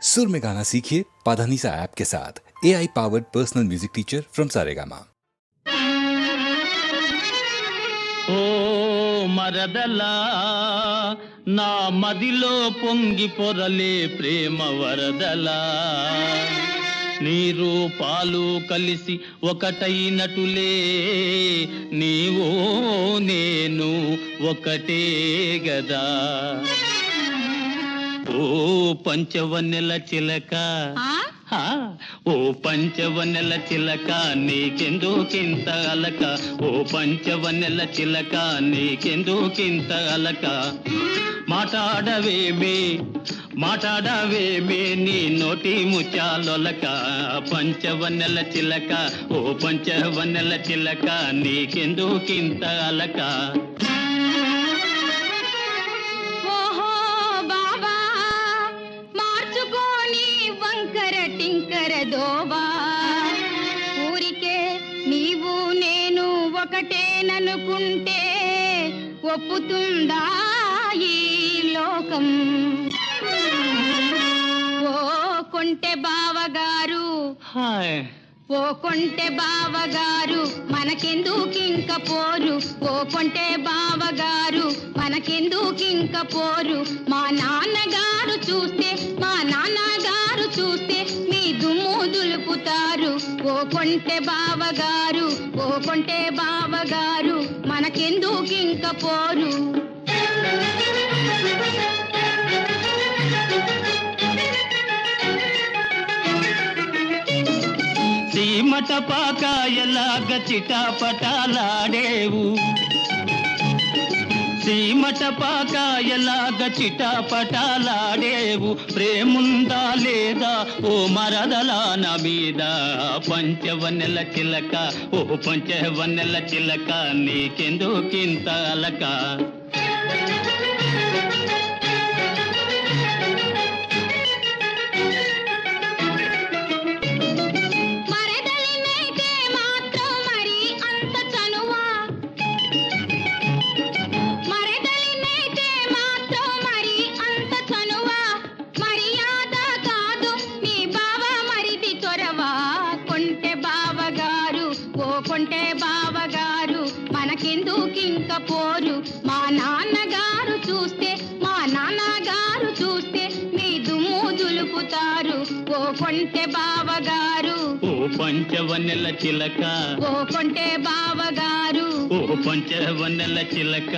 सुर में गाना सीखिए पाधानीसा ऐप के साथ। AI powered personal music teacher from Saregama. ఓ మరదలా నా మదిలో పొంగి పొరలే ప్రేమ వరదలా నీరు పాలు కలిసి ఒకటైనటులే నీవో నేను ఒకటే గదా ఓ పంచవన్నెల చిలక ఓ పంచవన్నెల చిలక నీకెందుకింత అలక ఓ పంచవన్నెల చిలక నీకెందుకింత అలక మాట్లాడవేమే నీ నోటి ముత్యాలొలక పంచవన్నెల చిలక ఓ పంచవన్నెల చిలక నీకెందుకింత అలక దోవా ఊరికే నీవు నేను ఒకటేననుకుంటే ఒప్పుతుందా ఈ లోకం ఓ కొంటె బావగారు ఓ కొంటె బావగారు మనకెందుకింక పోరు ఓ కొంటె బావగారు మనకెందుకింక పోరు మా నాన్నగారు చూస్తే మీ దుమ్ము దులుపుతారు ఓ కొంటె బావగారు మనకెందుకింక పోరు సీమట పాకాయలాగ చిటాపటాలాడేవు సీమట పాకాయలాగ చిటాపటాలాడేవు ప్రేముందా లేదా ఓ మరదలా నా మీద పంచవన్నెల చిలక ఓ పంచవన్నెల చిలక నీకెందుకింత అలక కొంటె బావగారు మనకెందుకింక పోరు మా నాన్నగారు చూస్తే మీ దుమ్ము దులుపుతారు ఓ కొంటె బావగారు ఓ పంచవన్నెల చిలక ఓ కొంటె బావగారు ఓ పంచవన్నెల చిలక